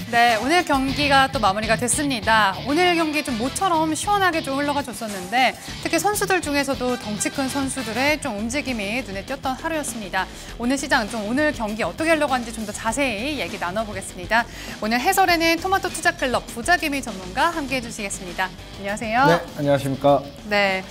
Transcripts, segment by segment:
네, 오늘 경기가 또 마무리가 됐습니다. 오늘 경기 좀 모처럼 시원하게 좀 흘러가 줬었는데 특히 선수들 중에서도 덩치 큰 선수들의 좀 움직임이 눈에 띄었던 하루였습니다. 오늘 시장 좀 오늘 경기 어떻게 흘러가는지 좀 더 자세히 얘기 나눠보겠습니다. 오늘 해설에는 토마토 투자클럽 부자기미 전문가 함께해 주시겠습니다. 안녕하세요. 네, 안녕하십니까. 네.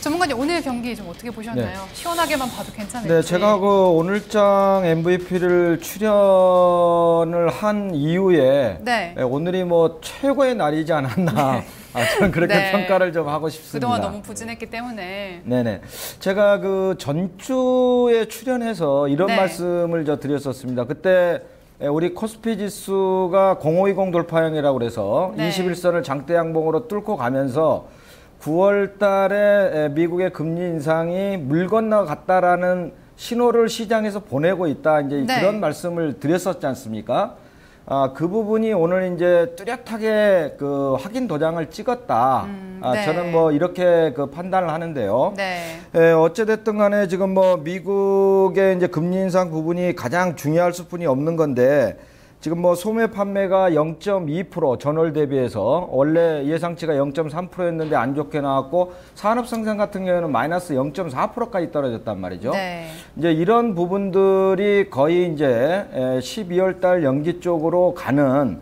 전문가님 오늘 경기 좀 어떻게 보셨나요? 네. 시원하게만 봐도 괜찮을지. 네, 제가 그 오늘장 MVP를 출연을 한 이후에 네. 오늘이 뭐 최고의 날이지 않았나. 저는 그렇게 네. 평가를 좀 하고 싶습니다. 그동안 너무 부진했기 때문에. 네네. 제가 그 전주에 출연해서 이런 네. 말씀을 드렸었습니다. 그때 우리 코스피 지수가 0520 돌파형이라고 그래서 네. 21선을 장대 양봉으로 뚫고 가면서 9월 달에 미국의 금리 인상이 물 건너갔다라는 신호를 시장에서 보내고 있다. 이제 네. 그런 말씀을 드렸었지 않습니까? 그 부분이 오늘 이제 뚜렷하게 그 확인 도장을 찍었다. 네. 저는 뭐 이렇게 그 판단을 하는데요. 네. 어찌됐든 간에 지금 뭐 미국의 이제 금리 인상 부분이 가장 중요할 수뿐이 없는 건데 지금 뭐 소매 판매가 0.2% 전월 대비해서 원래 예상치가 0.3%였는데 안 좋게 나왔고 산업 생산 같은 경우에는 마이너스 0.4%까지 떨어졌단 말이죠. 네. 이제 이런 부분들이 거의 이제 12월 달 연기 쪽으로 가는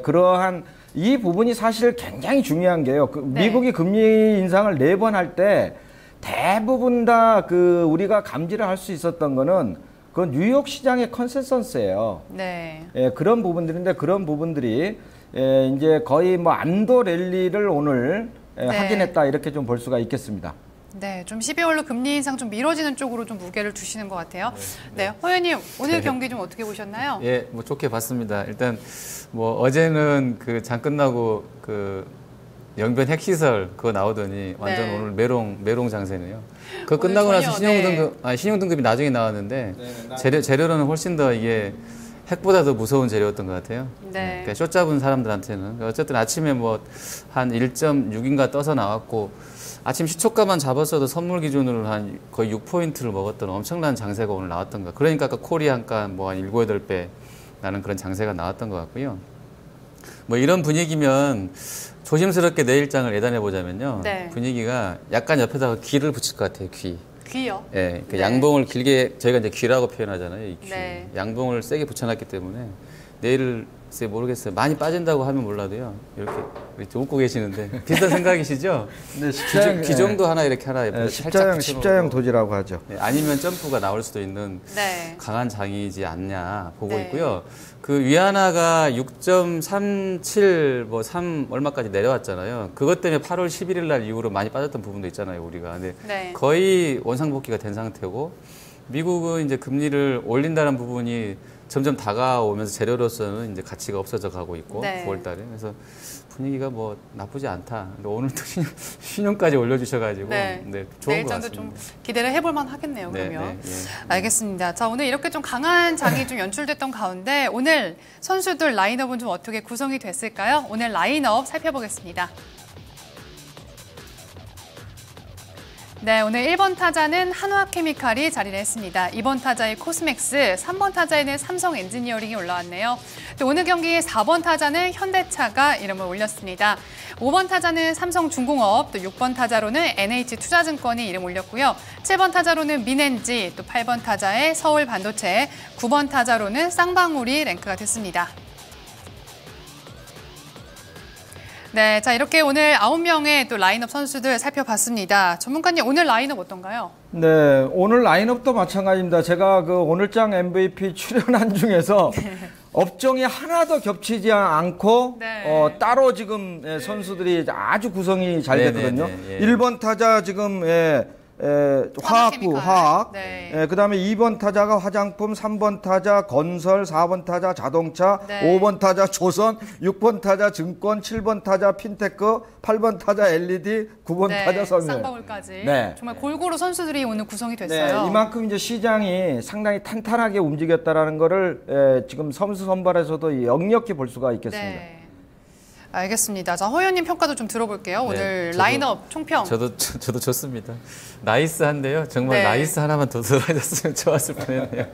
그러한 이 부분이 사실 굉장히 중요한 게요. 네. 미국이 금리 인상을 4번 할 때 대부분 다 그 우리가 감지를 할 수 있었던 거는 그 뉴욕 시장의 컨센서스예요. 네. 그런 부분들인데 그런 부분들이 이제 거의 뭐 안도 랠리를 오늘 네. 확인했다 이렇게 좀 볼 수가 있겠습니다. 네, 좀 12월로 금리 인상 좀 미뤄지는 쪽으로 좀 무게를 두시는 것 같아요. 네, 허연님 오늘 경기 좀 어떻게 보셨나요? 예, 뭐 좋게 봤습니다. 일단 뭐 어제는 그 장 끝나고 그 영변 핵시설 그거 나오더니 완전 네. 오늘 메롱 장세네요. 그거 끝나고 나서 신용등급이 나중에 나왔는데 재료로는 훨씬 더 이게 핵보다 더 무서운 재료였던 것 같아요. 네. 그러니까 숏 잡은 사람들한테는 어쨌든 아침에 뭐 한 1.6인가 떠서 나왔고 아침 시초가만 잡았어도 선물 기준으로 한 거의 6포인트를 먹었던 엄청난 장세가 오늘 나왔던 것. 그러니까 아까 코리안가 뭐 한 7, 8배 나는 그런 장세가 나왔던 것 같고요. 뭐 이런 분위기면 조심스럽게 내일장을 예단해 보자면요. 네. 분위기가 약간 옆에다가 귀를 붙일 것 같아요. 귀. 귀요? 네, 그 네. 양봉을 길게 저희가 이제 귀라고 표현하잖아요. 이 귀. 네. 양봉을 세게 붙여놨기 때문에 내일을 글쎄 모르겠어요. 많이 빠진다고 하면 몰라도요. 이렇게 웃고 계시는데 비슷한 생각이시죠? 네, 귀 정도 하나 이렇게 하나 십자형 도지라고 하죠. 네, 아니면 점프가 나올 수도 있는 네. 강한 장이지 않냐 보고 네. 있고요. 그 위안화가 6.37 뭐 3 얼마까지 내려왔잖아요. 그것 때문에 8월 11일 날 이후로 많이 빠졌던 부분도 있잖아요, 우리가. 근데 네. 거의 원상복귀가 된 상태고 미국은 이제 금리를 올린다는 부분이 점점 다가오면서 재료로서는 이제 가치가 없어져 가고 있고 네. 9월 달에. 그래서 분위기가 뭐 나쁘지 않다. 근데 오늘 또 신용까지 올려주셔가지고 네. 네, 좋은 것 내일장도 같습니다. 좀 기대를 해볼 만 하겠네요, 네, 그러면. 네, 네. 알겠습니다. 자, 오늘 이렇게 좀 강한 장이 좀 연출됐던 가운데 오늘 선수들 라인업은 좀 어떻게 구성이 됐을까요? 오늘 라인업 살펴보겠습니다. 네, 오늘 1번 타자는 한화케미칼이 자리를 했습니다. 2번 타자의 코스맥스, 3번 타자에는 삼성 엔지니어링이 올라왔네요. 또 오늘 경기 4번 타자는 현대차가 이름을 올렸습니다. 5번 타자는 삼성중공업, 또 6번 타자로는 NH투자증권이 이름 올렸고요. 7번 타자로는 민엔지, 또 8번 타자의 서울반도체, 9번 타자로는 쌍방울이 랭크가 됐습니다. 네, 자 이렇게 오늘 9명의 또 라인업 선수들 살펴봤습니다. 전문가님 오늘 라인업 어떤가요? 네, 오늘 라인업도 마찬가지입니다. 제가 그 오늘장 MVP 출연한 중에서 업종이 하나도 겹치지 않고 네. 따로 지금 선수들이 아주 구성이 잘 됐거든요. 1번 타자 지금 화학부, 화학. 네. 그다음에 2번 타자가 화장품, 3번 타자 건설, 4번 타자 자동차, 네. 5번 타자 조선, 6번 타자 증권, 7번 타자 핀테크, 8번 타자 LED, 9번 네, 타자 섬유. 쌍방울까지. 네. 정말 골고루 선수들이 오늘 구성이 됐어요. 네, 이만큼 이제 시장이 상당히 탄탄하게 움직였다라는 거를 지금 선수 선발에서도 역력히 볼 수가 있겠습니다. 네. 알겠습니다. 자, 허연님 평가도 좀 들어볼게요. 오늘 저도, 라인업 총평. 저도 좋습니다. 나이스한데요. 정말 네. 나이스 하나만 더 들어줬으면 좋았을 뻔했네요.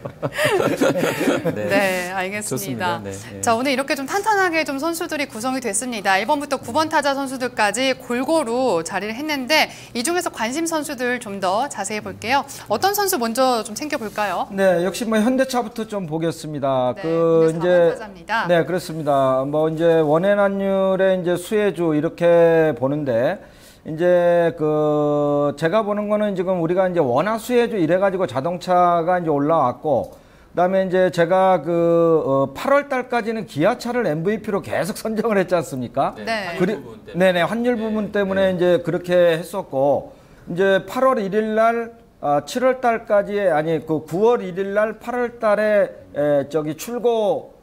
네, 알겠습니다. 좋습니다. 네, 예. 자, 오늘 이렇게 좀 탄탄하게 좀 선수들이 구성이 됐습니다. 1번부터 9번 타자 선수들까지 골고루 자리를 했는데 이 중에서 관심 선수들 좀 더 자세히 볼게요. 어떤 선수 먼저 좀 챙겨볼까요? 네, 역시 뭐 현대차부터 좀 보겠습니다. 네, 오늘 4번 타자입니다. 네, 그렇습니다. 뭐 이제 원해난율의 이제 수혜주 이렇게 보는데 이제 제가 보는 거는 지금 우리가 이제 원화 수혜주 이래가지고 자동차가 이제 올라왔고 그다음에 이제 제가 8월 달까지는 기아차를 MVP로 계속 선정을 했지 않습니까? 네. 네네, 환율 부분 때문에 이제 그렇게 했었고 이제 8월 1일 날 7월 달까지 아니 9월 1일 날 8월 달에 출고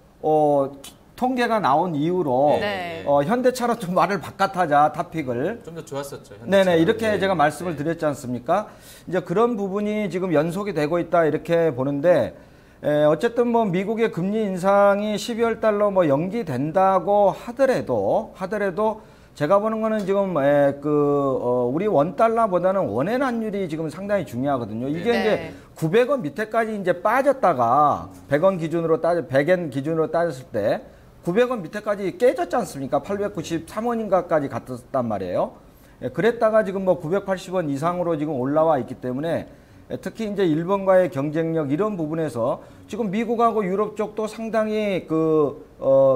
통계가 나온 이후로 네. 현대차로 좀 말을 바꿔타자 타픽을 좀 더 좋았었죠. 네네 이렇게 네. 제가 말씀을 드렸지 않습니까? 이제 그런 부분이 지금 연속이 되고 있다 이렇게 보는데 어쨌든 뭐 미국의 금리 인상이 12월 달로 뭐 연기된다고 하더라도 제가 보는 거는 지금 우리 원달러보다는 원외환율이 지금 상당히 중요하거든요. 이게 네. 이제 900원 밑에까지 이제 빠졌다가 100원 기준으로 100엔 기준으로 따졌을 때 900원 밑에까지 깨졌지 않습니까? 893원인가까지 갔었단 말이에요. 그랬다가 지금 뭐 980원 이상으로 지금 올라와 있기 때문에 특히 이제 일본과의 경쟁력 이런 부분에서 지금 미국하고 유럽 쪽도 상당히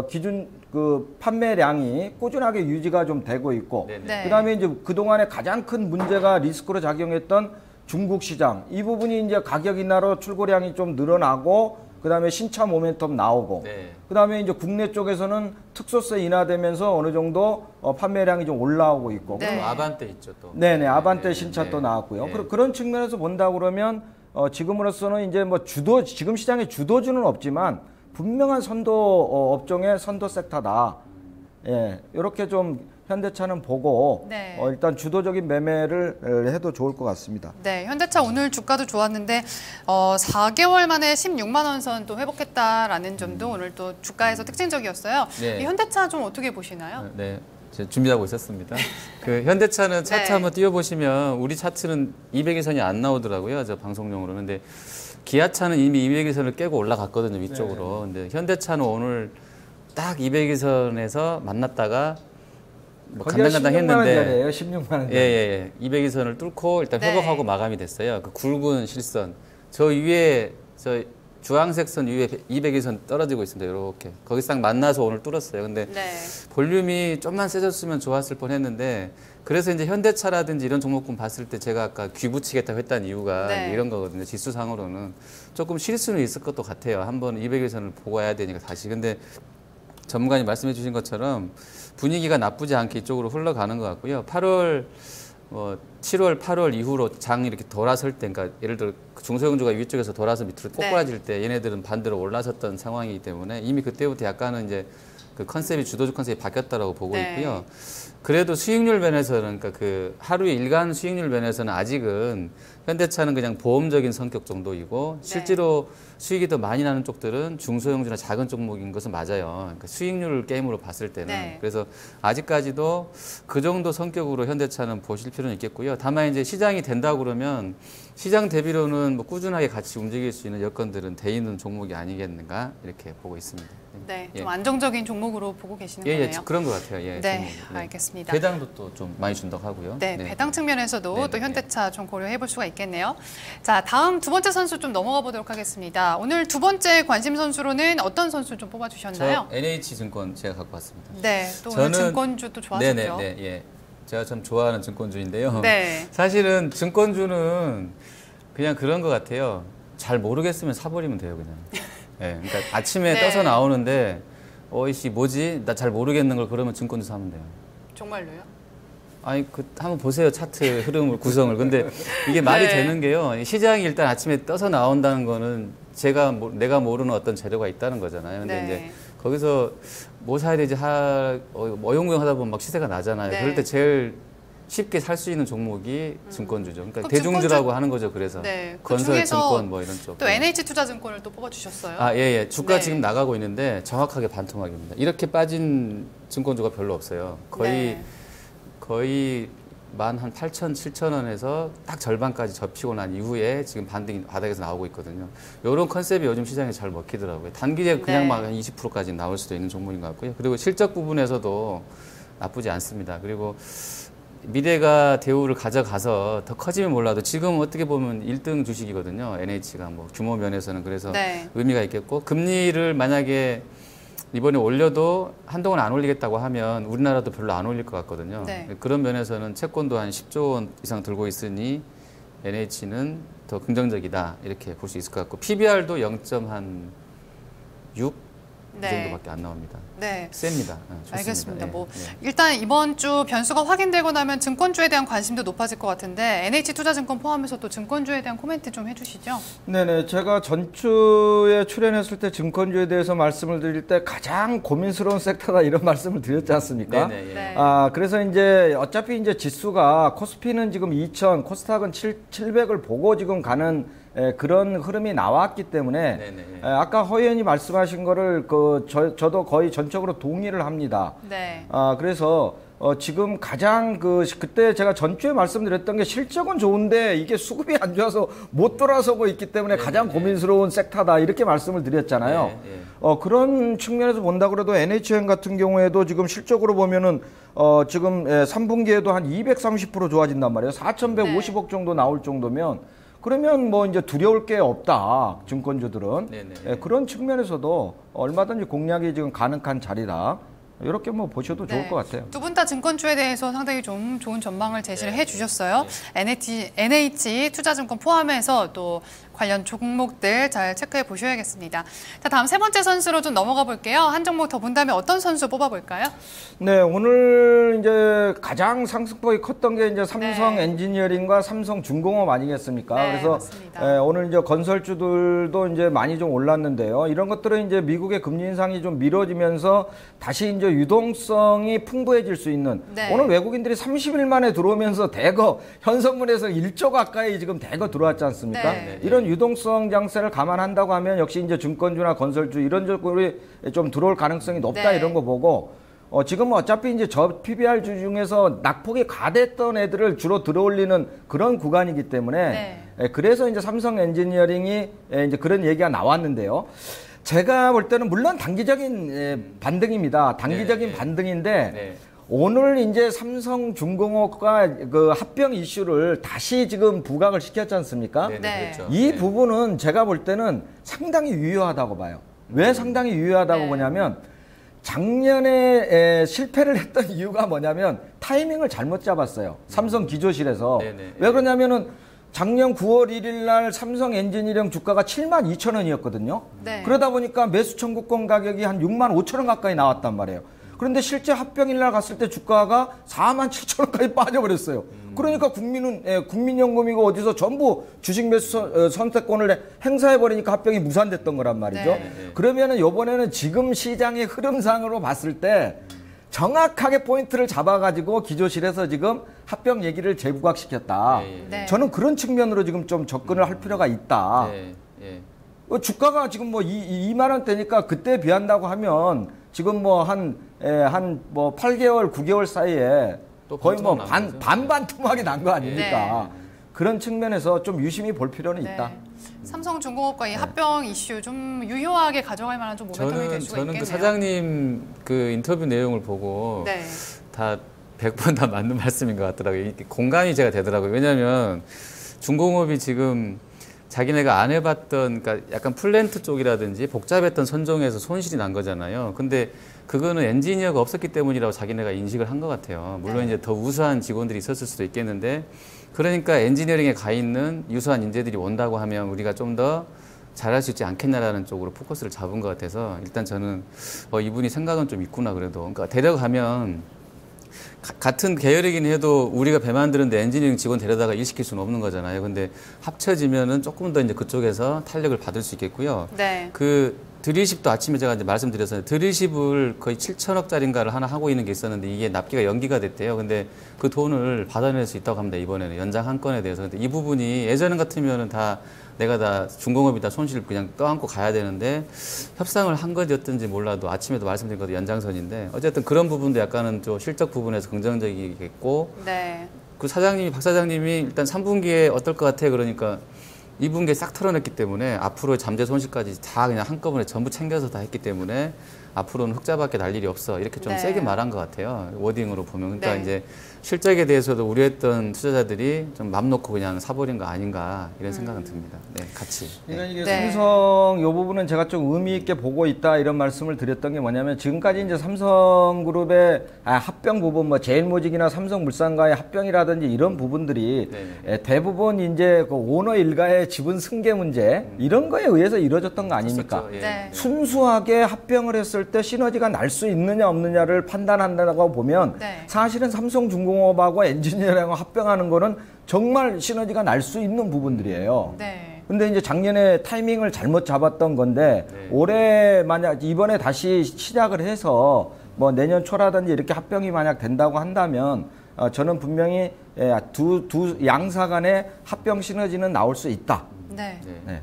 기준 판매량이 꾸준하게 유지가 좀 되고 있고 네. 그다음에 이제 그동안에 가장 큰 문제가 리스크로 작용했던 중국 시장 이 부분이 이제 가격 인하로 출고량이 좀 늘어나고 그다음에 신차 모멘텀 나오고 네. 그다음에 이제 국내 쪽에서는 특소세 인하되면서 어느 정도 판매량이 좀 올라오고 있고 네. 아반떼 있죠 또. 네네 아반떼 네, 신차 네. 또 나왔고요. 네. 그런 측면에서 본다 그러면 지금으로서는 이제 뭐 지금 시장의 주도주는 없지만 분명한 선도 업종의 선도 섹터다. 예, 이렇게 좀 현대차는 보고 네. 일단 주도적인 매매를 해도 좋을 것 같습니다. 네, 현대차 오늘 주가도 좋았는데 4개월 만에 16만 원 선 또 회복했다라는 점도 오늘 또 주가에서 특징적이었어요. 네. 이 현대차 좀 어떻게 보시나요? 네. 제가 준비하고 있었습니다. 현대차는 차트 네. 한번 띄워보시면 우리 차트는 200일선이 안 나오더라고요. 저 방송용으로. 근데 기아차는 이미 200일선을 깨고 올라갔거든요. 위쪽으로. 근데 현대차는 오늘 딱 200일선에서 만났다가 뭐 간당간당 했는데 16만 원. 예. 200일선을 뚫고 일단 네. 회복하고 마감이 됐어요. 그 굵은 실선. 저 위에 주황색 선 위에 200일선 떨어지고 있습니다. 이렇게. 거기 딱 만나서 오늘 뚫었어요. 근데 네. 볼륨이 좀만 세졌으면 좋았을 뻔했는데 그래서 이제 현대차라든지 이런 종목군 봤을 때 제가 아까 귀 붙이겠다고 했던 이유가 네. 이런 거거든요. 지수상으로는 조금 쉴 수는 있을 것도 같아요. 한번 200일선을 보고 와야 되니까 다시. 근데 전문가님 말씀해 주신 것처럼 분위기가 나쁘지 않게 이쪽으로 흘러가는 것 같고요. 7월, 8월 이후로 장 이렇게 돌아설 때, 그러니까 예를 들어 중소형주가 위쪽에서 돌아서 밑으로 꼬꾸라질 때 얘네들은 반대로 올라섰던 상황이기 때문에 이미 그때부터 약간은 이제 그 컨셉이 주도주 컨셉이 바뀌었다라고 보고 네. 있고요. 그래도 수익률 면에서는 그러니까 그 하루 일간 수익률 면에서는 아직은 현대차는 그냥 보험적인 성격 정도이고 실제로 수익이 더 많이 나는 쪽들은 중소형주나 작은 종목인 것은 맞아요. 그러니까 수익률 게임으로 봤을 때는 네. 그래서 아직까지도 그 정도 성격으로 현대차는 보실 필요는 있겠고요. 다만 이제 시장이 된다 그러면 시장 대비로는 뭐 꾸준하게 같이 움직일 수 있는 여건들은 돼 있는 종목이 아니겠는가 이렇게 보고 있습니다. 네, 예. 좀 안정적인 종목으로 보고 계시는 예, 거네요. 그런 것 같아요. 예, 네, 종목이. 알겠습니다. 배당도 또 좀 많이 준다고 하고요. 네, 배당 측면에서도 네, 또 네, 현대차 좀 고려해 볼 수가 있겠네요. 자, 다음 두 번째 선수 좀 넘어가 보도록 하겠습니다. 오늘 두 번째 관심 선수로는 어떤 선수 좀 뽑아 주셨나요? 저 NH증권 제가 갖고 왔습니다. 네, 또 오늘 증권주 또 좋았었죠. 네네네. 예. 제가 참 좋아하는 증권주인데요. 네. 사실은 증권주는 그냥 그런 것 같아요. 잘 모르겠으면 사버리면 돼요, 그냥. 예. 그러니까 아침에 네. 떠서 나오는데 어이씨 뭐지? 나 잘 모르겠는 걸 그러면 증권주 사면 돼요. 정말로요? 아니 한번 보세요 차트 흐름을 구성을. 근데 이게 말이 네. 되는 게요. 시장이 일단 아침에 떠서 나온다는 거는 내가 모르는 어떤 재료가 있다는 거잖아요. 근데 네. 이제 거기서 뭐 사야 되지 어용부영 하다 보면 막 시세가 나잖아요. 네. 그럴 때 제일 쉽게 살 수 있는 종목이 증권주죠. 그러니까 그럼 대중주라고 하는 거죠. 그래서 네. 그 건설, 중에서 증권 뭐 이런 쪽. 또 NH투자증권을 또 뽑아 주셨어요. 아, 예. 주가 네. 지금 나가고 있는데 정확하게 반토막입니다. 이렇게 빠진 증권주가 별로 없어요. 거의 만 한 8천, 7천 원에서 딱 절반까지 접히고 난 이후에 지금 반등이 바닥에서 나오고 있거든요. 이런 컨셉이 요즘 시장에 잘 먹히더라고요. 단기에 그냥 네. 막 한 20%까지 나올 수도 있는 종목인 것 같고요. 그리고 실적 부분에서도 나쁘지 않습니다. 그리고 미래가 대우를 가져가서 더 커지면 몰라도 지금 어떻게 보면 1등 주식이거든요. NH가 뭐 규모 면에서는 그래서 네. 의미가 있겠고 금리를 만약에 이번에 올려도 한동안 안 올리겠다고 하면 우리나라도 별로 안 올릴 것 같거든요. 네. 그런 면에서는 채권도 한 10조 원 이상 들고 있으니 NH는 더 긍정적이다 이렇게 볼 수 있을 것 같고 PBR도 0.6 네. 이 정도밖에 안 나옵니다. 네. 셉니다. 좋습니다. 알겠습니다. 예, 뭐 예. 일단 이번 주 변수가 확인되고 나면 증권주에 대한 관심도 높아질 것 같은데 NH투자증권 포함해서 또 증권주에 대한 코멘트 좀 해주시죠. 네네. 제가 전주에 출연했을 때 증권주에 대해서 말씀을 드릴 때 가장 고민스러운 섹터다 이런 말씀을 드렸지 않습니까? 네네. 예. 네. 그래서 이제 어차피 이제 지수가 코스피는 지금 2000, 코스닥은 700을 보고 지금 가는 그런 흐름이 나왔기 때문에 네네. 아까 허 의원이 말씀하신 거를 저도 거의 전적으로 동의를 합니다. 네. 그래서 지금 가장 그때 제가 전주에 말씀드렸던 게 실적은 좋은데 이게 수급이 안 좋아서 못 돌아서고 있기 때문에 가장 고민스러운 섹터다 이렇게 말씀을 드렸잖아요. 네, 네. 그런 측면에서 본다 그래도 NHN 같은 경우에도 지금 실적으로 보면은 지금 3분기에도 한 230% 좋아진단 말이에요. 4,150억 정도 나올 정도면 그러면 뭐 이제 두려울 게 없다 증권주들은. 네네. 그런 측면에서도 얼마든지 공략이 지금 가능한 자리다. 이렇게 뭐 보셔도 좋을 것 같아요. 두 분 다 증권주에 대해서 상당히 좀 좋은 전망을 제시를 해주셨어요. NH 투자증권 포함해서 또 관련 종목들 잘 체크해 보셔야겠습니다. 자, 다음 세 번째 선수로 좀 넘어가 볼게요. 한 종목 더 본다면 어떤 선수 뽑아볼까요? 네, 오늘 이제 가장 상승폭이 컸던 게 이제 삼성 네. 엔지니어링과 삼성 중공업 아니겠습니까? 네, 그래서 맞습니다. 오늘 이제 건설주들도 이제 많이 좀 올랐는데요. 이런 것들은 이제 미국의 금리 인상이 좀 미뤄지면서 다시 이제 유동성이 풍부해질 수 있는 네. 오늘 외국인들이 30일 만에 들어오면서 대거 현선문에서 1조 가까이 지금 대거 들어왔지 않습니까? 네. 이런 유동성 장세를 감안한다고 하면 역시 이제 증권주나 건설주 이런 쪽으로 좀 들어올 가능성이 높다 네. 이런 거 보고 지금 어차피 이제 저 PBR 주 중에서 낙폭이 가됐던 애들을 주로 들어올리는 그런 구간이기 때문에 그래서 이제 삼성 엔지니어링이 이제 그런 얘기가 나왔는데요. 제가 볼 때는 물론 단기적인 반등입니다. 단기적인 네. 반등인데 네. 오늘 이제 삼성중공업과 그 합병 이슈를 다시 지금 부각을 시켰지 않습니까? 네, 네. 그렇죠. 이 네. 부분은 제가 볼 때는 상당히 유효하다고 봐요. 왜 상당히 유효하다고 네. 보냐면 작년에 실패를 했던 이유가 뭐냐면 타이밍을 잘못 잡았어요. 삼성 기조실에서. 네, 네. 왜 그러냐면은 작년 9월 1일 날 삼성 엔지니어링 주가가 72,000원이었거든요. 네. 그러다 보니까 매수 청구권 가격이 한 65,000원 가까이 나왔단 말이에요. 그런데 실제 합병일 날 갔을 때 주가가 47,000원까지 빠져버렸어요. 그러니까 국민연금이고 어디서 전부 주식 매수 선택권을 행사해버리니까 합병이 무산됐던 거란 말이죠. 네. 그러면은 이번에는 지금 시장의 흐름상으로 봤을 때 정확하게 포인트를 잡아가지고 기조실에서 지금 합병 얘기를 재부각시켰다. 네. 저는 그런 측면으로 지금 좀 접근을 할 필요가 있다. 네. 예. 주가가 지금 뭐 2만 원대니까 그때 비한다고 하면 지금 뭐 한 8개월, 9개월 사이에 또 거의 뭐 반토막 난 거죠. 반반토막이 난 거 아닙니까? 네. 그런 측면에서 좀 유심히 볼 필요는 있다. 삼성중공업과 이 합병 이슈 좀 유효하게 가져갈 만한 좀 모멘텀이 될 수가 저는 있겠네요. 그 사장님 그 인터뷰 내용을 보고 네. 다 100번 다 맞는 말씀인 것 같더라고요. 이게 공감이 제가 되더라고요. 왜냐하면 중공업이 지금 자기네가 안 해봤던, 그러니까 약간 플랜트 쪽이라든지 복잡했던 선종에서 손실이 난 거잖아요. 근데 그거는 엔지니어가 없었기 때문이라고 자기네가 인식을 한 것 같아요. 물론 네. 이제 더 우수한 직원들이 있었을 수도 있겠는데, 그러니까 엔지니어링에 가 있는 유수한 인재들이 온다고 하면 우리가 좀 더 잘할 수 있지 않겠냐라는 쪽으로 포커스를 잡은 것 같아서 일단 저는 이분이 생각은 좀 있구나 그래도. 그러니까 데려가면 같은 계열이긴 해도 우리가 배 만드는데 엔지니어링 직원 데려다가 일 시킬 수는 없는 거잖아요. 근데 합쳐지면은 조금 더 이제 그쪽에서 탄력을 받을 수 있겠고요. 네. 그 드릴십도 아침에 제가 이제 말씀드렸어요. 드릴십을 거의 7천억짜리인가를 하나 하고 있는 게 있었는데 이게 납기가 연기가 됐대요. 근데 그 돈을 받아낼 수 있다고 합니다. 이번에는 연장 한 건에 대해서. 근데 이 부분이 예전 같으면은 다 내가 다 중공업이 다 손실을 그냥 떠안고 가야 되는데 협상을 한 것이었든지 몰라도 아침에도 말씀드린 것도 연장선인데 어쨌든 그런 부분도 약간은 좀 실적 부분에서 긍정적이겠고 네. 그 사장님이 박 사장님이 일단 3분기에 어떨 것 같아 그러니까 2분기에 싹 털어냈기 때문에 앞으로의 잠재 손실까지 다 그냥 한꺼번에 전부 챙겨서 다 했기 때문에 앞으로는 흑자밖에 날 일이 없어 이렇게 좀 네. 세게 말한 것 같아요. 워딩으로 보면. 그러니까 네. 이제 실적에 대해서도 우려했던 투자자들이 좀 맘 놓고 그냥 사버린 거 아닌가 이런 생각은 듭니다. 네, 같이. 그러니까 이게 네. 삼성 이 부분은 제가 좀 의미 있게 보고 있다 이런 말씀을 드렸던 게 뭐냐면 지금까지 이제 삼성그룹의 합병 부분 뭐 제일모직이나 삼성물산과의 합병이라든지 이런 부분들이 네. 대부분 이제 그 오너 일가의 지분 승계 문제 이런 거에 의해서 이루어졌던 거 아닙니까? 있었죠. 예. 네. 순수하게 합병을 했을 때 시너지가 날 수 있느냐 없느냐를 판단한다고 보면 네. 사실은 삼성중공업하고 엔지니어링하고 합병하는 거는 정말 시너지가 날 수 있는 부분들이에요. 네. 근데 이제 작년에 타이밍을 잘못 잡았던 건데 네. 올해 만약 이번에 다시 시작을 해서 뭐 내년 초라든지 이렇게 합병이 만약 된다고 한다면 저는 분명히 두 양사 간의 합병 시너지는 나올 수 있다. 네. 네. 네.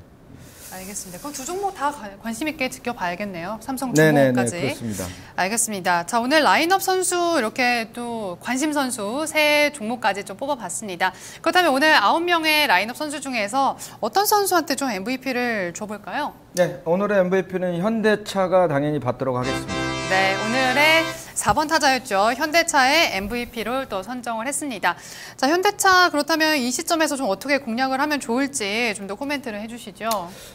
알겠습니다. 그럼 두 종목 다 관심 있게 지켜봐야겠네요. 네네네, 삼성중공업까지. 그렇습니다. 알겠습니다. 자, 오늘 라인업 선수 이렇게 또 관심 선수 세 종목까지 좀 뽑아봤습니다. 그렇다면 오늘 9명의 라인업 선수 중에서 어떤 선수한테 좀 MVP를 줘볼까요? 네, 오늘의 MVP는 현대차가 당연히 받도록 하겠습니다. 네, 오늘의 4번 타자였죠. 현대차의 MVP를 또 선정을 했습니다. 자, 현대차 그렇다면 이 시점에서 좀 어떻게 공략을 하면 좋을지 좀 더 코멘트를 해주시죠.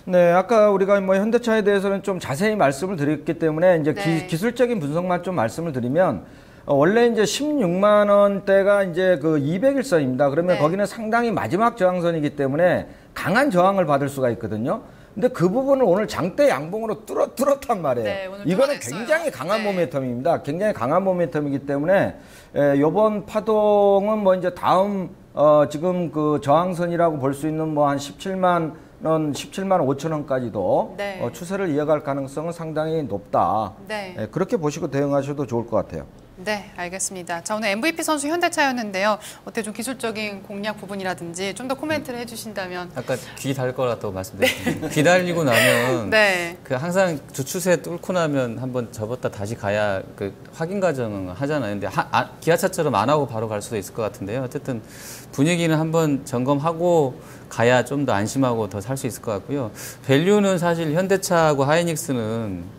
네, 아까 우리가 뭐 현대차에 대해서는 좀 자세히 말씀을 드렸기 때문에 이제 네. 기술적인 분석만 좀 말씀을 드리면 원래 이제 16만 원대가 이제 그 200일선입니다. 그러면 네. 거기는 상당히 마지막 저항선이기 때문에 강한 저항을 받을 수가 있거든요. 근데 그 부분을 오늘 장대 양봉으로 뚫었단 말이에요. 네, 오늘 이거는 뚫어냈어요. 굉장히 강한 네. 모멘텀입니다. 굉장히 강한 모멘텀이기 때문에 이번 파동은 뭐 이제 다음 지금 그 저항선이라고 볼 수 있는 뭐 한 17만 5천 원까지도 네. 추세를 이어갈 가능성은 상당히 높다. 네. 그렇게 보시고 대응하셔도 좋을 것 같아요. 네, 알겠습니다. 자, 오늘 MVP 선수 현대차였는데요. 어때 좀 기술적인 공략 부분이라든지 좀 더 코멘트를 해주신다면. 아까 귀 달 거라고 말씀드렸는데 귀 달리고 나면 네. 그 항상 주추세 뚫고 나면 한번 접었다 다시 가야 그 확인 과정은 하잖아요. 근데 기아차처럼 안 하고 바로 갈 수도 있을 것 같은데요. 어쨌든 분위기는 한번 점검하고 가야 좀 더 안심하고 더 살 수 있을 것 같고요. 밸류는 사실 현대차하고 하이닉스는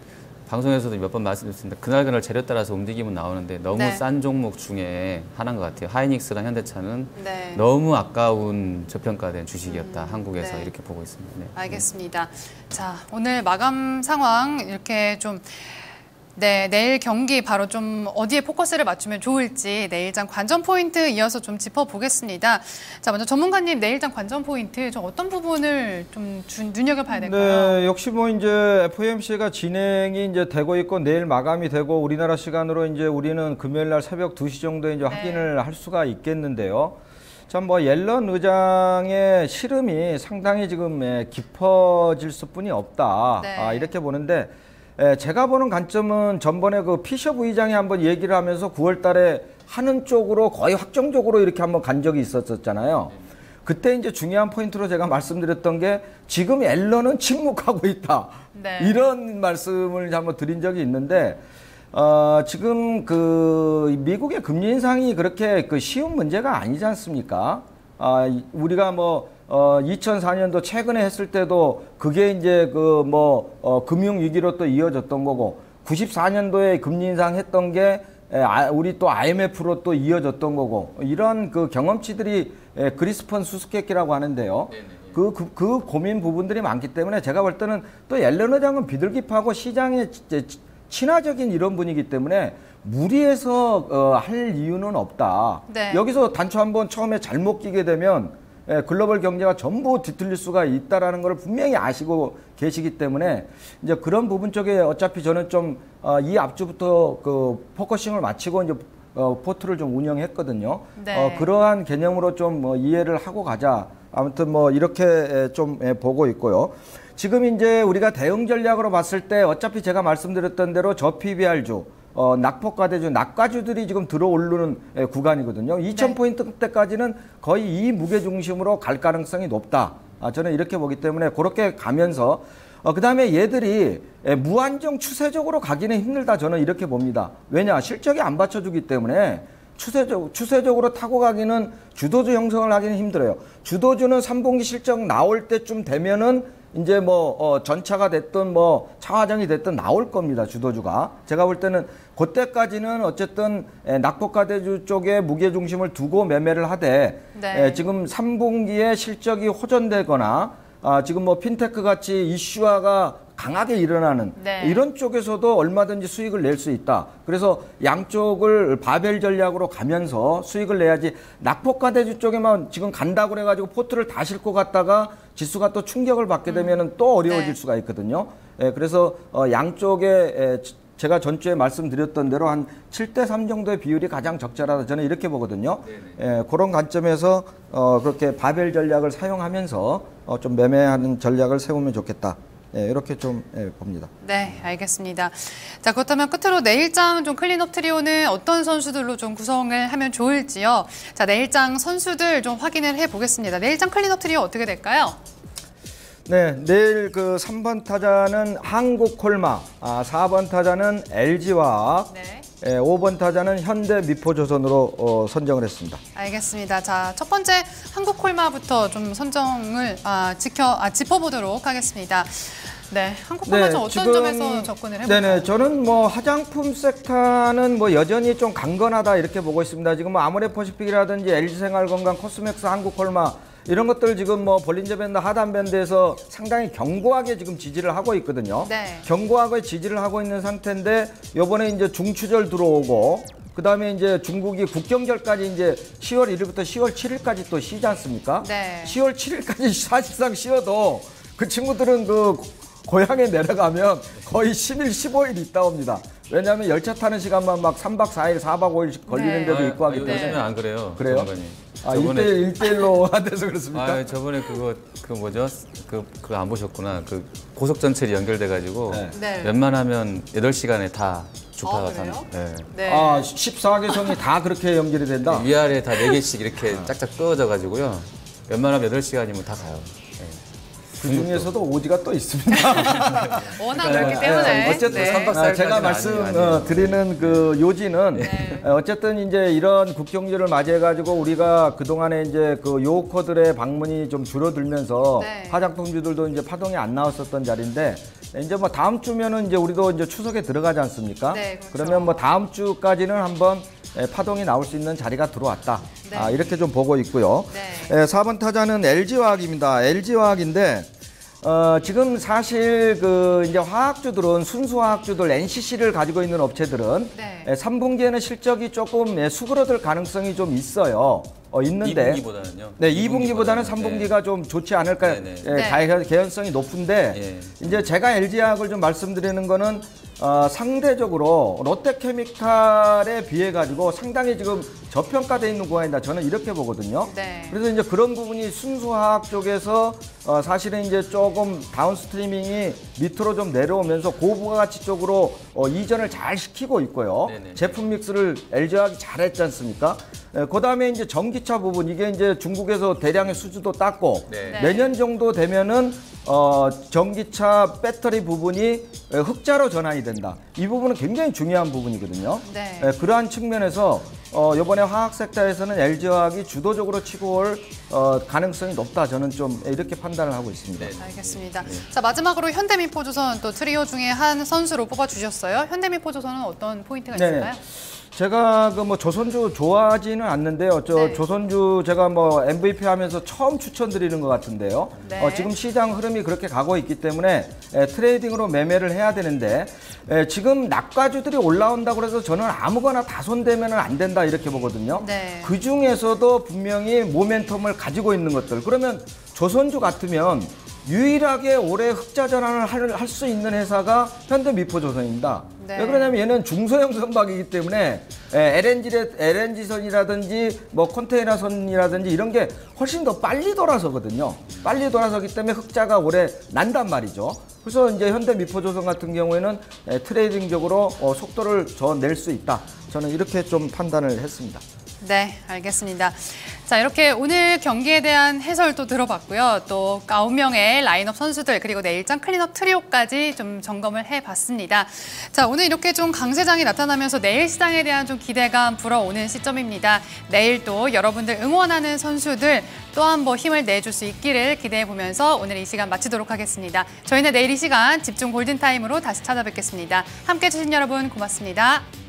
방송에서도 몇 번 말씀드렸습니다. 그날그날 재료 따라서 움직임은 나오는데 너무 네. 싼 종목 중에 하나인 것 같아요. 하이닉스랑 현대차는 네. 너무 아까운 저평가된 주식이었다. 한국에서 네. 이렇게 보고 있습니다. 네. 알겠습니다. 자, 오늘 마감 상황 이렇게 좀 네, 내일 경기 바로 좀 어디에 포커스를 맞추면 좋을지 내일장 관전 포인트 이어서 좀 짚어보겠습니다. 자, 먼저 전문가님 내일장 관전 포인트 좀 어떤 부분을 좀 눈여겨봐야 될까요? 네, 역시 뭐 이제 FOMC가 진행이 이제 되고 있고 내일 마감이 되고 우리나라 시간으로 이제 우리는 금요일 날 새벽 2시 정도에 이제 확인을 할 수가 있겠는데요. 참 뭐 옐런 의장의 시름이 상당히 지금 깊어질 수뿐이 없다. 네. 이렇게 보는데 제가 보는 관점은 전번에 그 피셔 부의장이 한번 얘기를 하면서 9월 달에 하는 쪽으로 거의 확정적으로 이렇게 한번 간 적이 있었잖아요. 그때 이제 중요한 포인트로 제가 말씀드렸던 게 지금 옐런은 침묵하고 있다. 네. 이런 말씀을 한번 드린 적이 있는데 지금 그 미국의 금리 인상이 그렇게 그 쉬운 문제가 아니지 않습니까? 우리가 뭐 2004년도 최근에 했을 때도 그게 이제 그 뭐 금융 위기로 또 이어졌던 거고 94년도에 금리 인상했던 게 우리 또 IMF로 또 이어졌던 거고 이런 그 경험치들이 그리스펀 수수께끼라고 하는데요. 그 고민 부분들이 많기 때문에 제가 볼 때는 또 옐런 의장은 비둘기파고 시장에 친화적인 이런 분이기 때문에 무리해서 할 이유는 없다. 네. 여기서 단추 한번 처음에 잘못 끼게 되면 글로벌 경제가 전부 뒤틀릴 수가 있다라는 걸 분명히 아시고 계시기 때문에 이제 그런 부분 쪽에 어차피 저는 좀 이 앞주부터 그 포커싱을 마치고 이제 포트를 좀 운영했거든요. 네. 그러한 개념으로 좀 이해를 하고 가자. 아무튼 뭐 이렇게 좀 보고 있고요. 지금 이제 우리가 대응 전략으로 봤을 때 어차피 제가 말씀드렸던 대로 저 PBR주 낙폭과대주, 낙과주들이 지금 들어오르는 구간이거든요. 2000포인트대까지는 거의 이 무게 중심으로 갈 가능성이 높다. 저는 이렇게 보기 때문에 그렇게 가면서 그 다음에 얘들이 무한정 추세적으로 가기는 힘들다. 저는 이렇게 봅니다. 왜냐? 실적이 안 받쳐주기 때문에 추세적으로 타고 가기는 주도주 형성을 하기는 힘들어요. 주도주는 3분기 실적 나올 때쯤 되면은 이제 뭐 전차가 됐든 뭐 차화정이 됐든 나올 겁니다. 주도주가. 제가 볼 때는 그때까지는 어쨌든 낙폭과대주 쪽에 무게 중심을 두고 매매를 하되 네. 지금 3분기에 실적이 호전되거나 지금 뭐 핀테크 같이 이슈화가 강하게 일어나는 네. 이런 쪽에서도 얼마든지 수익을 낼 수 있다. 그래서 양쪽을 바벨 전략으로 가면서 수익을 내야지 낙폭과대주 쪽에만 지금 간다고 그래가지고 포트를 다 싣고 갔다가 지수가 또 충격을 받게 되면 또 어려워질 네. 수가 있거든요. 그래서 양쪽에 제가 전주에 말씀드렸던 대로 한 7대3 정도의 비율이 가장 적절하다. 저는 이렇게 보거든요. 그런 관점에서 그렇게 바벨 전략을 사용하면서 좀 매매하는 전략을 세우면 좋겠다. 이렇게 좀 봅니다. 네, 알겠습니다. 자, 그렇다면 끝으로 내일장 좀 클린업 트리오는 어떤 선수들로 좀 구성을 하면 좋을지요? 자, 내일장 선수들 좀 확인을 해보겠습니다. 내일장 클린업 트리오 어떻게 될까요? 네, 내일 그 3번 타자는 한국콜마, 4번 타자는 LG화학, 네. 5번 타자는 현대미포조선으로 선정을 했습니다. 알겠습니다. 자, 첫 번째 한국콜마부터 좀 선정을 짚어보도록 하겠습니다. 네, 한국콜마 좀 어떤 점에서 접근을 해볼까요? 네네, 저는 뭐 화장품 섹터는 뭐 여전히 좀 강건하다 이렇게 보고 있습니다. 지금 뭐 아모레퍼시픽이라든지 LG생활건강, 코스맥스, 한국콜마 이런 것들 지금 뭐 볼린저 밴드, 하단 밴드에서 상당히 견고하게 지금 지지를 하고 있거든요. 네. 견고하게 지지를 하고 있는 상태인데 요번에 이제 중추절 들어오고 그다음에 이제 중국이 국경절까지 이제 10월 1일부터 10월 7일까지 또 쉬지 않습니까? 네. 10월 7일까지 사실상 쉬어도 그 친구들은 그 고향에 내려가면 거의 10일, 15일 있다 옵니다. 왜냐하면 열차 타는 시간만 막 3박 4일, 4박 5일씩 걸리는 데도 있고 하기 때문에. 요즘엔 안 그래요. 그래요? 정관이. 저번에 1대1로 안 돼서 그렇습니까? 저번에 그 뭐죠? 그거 안 보셨구나. 그 고속 전철이 연결돼가지고 네. 웬만하면 8시간에 다 주파가 그래요? 가는. 네. 네. 14개성이 다 그렇게 연결이 된다? 위아래 다 4개씩 이렇게 짝짝 끄어져가지고요. 웬만하면 8시간이면 다 가요. 그 중에서도 오지가 또 있습니다. 워낙 그렇기 때문에. 어쨌든 네. 3박 4일까지는 제가 말씀드리는 그 요지는 네. 어쨌든 이제 이런 국경주를 맞이해가지고 우리가 그동안에 이제 그 요커들의 방문이 좀 줄어들면서 네. 화장품주들도 이제 파동이 안 나왔었던 자리인데 이제 뭐 다음 주면은 이제 우리도 이제 추석에 들어가지 않습니까? 네, 그렇죠. 그러면 뭐 다음 주까지는 한번 파동이 나올 수 있는 자리가 들어왔다. 네. 이렇게 좀 보고 있고요. 네. 4번 타자는 LG화학입니다. LG화학인데 지금 사실 그 이제 화학주들은 순수 화학주들 NCC를 가지고 있는 업체들은 네. 3분기에는 실적이 조금 수그러들 가능성이 좀 있어요. 있는데 2분기보다는요? 네, 2분기보다는 3분기가 좀 좋지 않을까 네, 네. 네. 개연성이 높은데 예. 이제 제가 LG화학을 좀 말씀드리는 거는 상대적으로 롯데케미칼에 비해 가지고 상당히 지금 저평가되어 있는 구간이다. 저는 이렇게 보거든요. 네. 그래서 이제 그런 부분이 순수화학 쪽에서 사실은 이제 조금 다운스트리밍이 밑으로 좀 내려오면서 고부가가치 쪽으로 이전을 잘 시키고 있고요. 네네. 제품 믹스를 LG화학이 잘했지 않습니까? 그 다음에 이제 전기차 부분 이게 이제 중국에서 대량의 수주도 땄고 네. 내년 정도 되면은 전기차 배터리 부분이 흑자로 전환이 된다. 이 부분은 굉장히 중요한 부분이거든요. 네. 그러한 측면에서 이번에 화학 섹터에서는 LG화학이 주도적으로 치고 올 가능성이 높다. 저는 좀 이렇게 판단을 하고 있습니다. 네. 알겠습니다. 자, 마지막으로 현대미포조선 또 트리오 중에 한 선수로 뽑아주셨어요. 현대미포조선은 어떤 포인트가 네. 있을까요? 제가 그 뭐 조선주 좋아하지는 않는데요. 네. 조선주 제가 뭐 MVP 하면서 처음 추천드리는 것 같은데요. 네. 지금 시장 흐름이 그렇게 가고 있기 때문에 트레이딩으로 매매를 해야 되는데 지금 낙가주들이 올라온다고 해서 저는 아무거나 다 손대면 안 된다 이렇게 보거든요. 네. 그 중에서도 분명히 모멘텀을 가지고 있는 것들. 그러면 조선주 같으면 유일하게 올해 흑자 전환을 할 수 있는 회사가 현대미포조선입니다. 네. 왜 그러냐면 얘는 중소형 선박이기 때문에 LNG선이라든지 뭐 컨테이너선이라든지 이런 게 훨씬 더 빨리 돌아서거든요. 빨리 돌아서기 때문에 흑자가 올해 난단 말이죠. 그래서 이제 현대미포조선 같은 경우에는 트레이딩적으로 속도를 더 낼 수 있다. 저는 이렇게 좀 판단을 했습니다. 네, 알겠습니다. 자, 이렇게 오늘 경기에 대한 해설도 들어봤고요. 또 9명의 라인업 선수들 그리고 내일장 클린업 트리오까지 좀 점검을 해봤습니다. 자, 오늘 이렇게 좀 강세장이 나타나면서 내일 시장에 대한 좀 기대감 불어오는 시점입니다. 내일 또 여러분들 응원하는 선수들 또한 번 힘을 내줄 수 있기를 기대해보면서 오늘 이 시간 마치도록 하겠습니다. 저희는 내일 이 시간 집중 골든타임으로 다시 찾아뵙겠습니다. 함께해 주신 여러분 고맙습니다.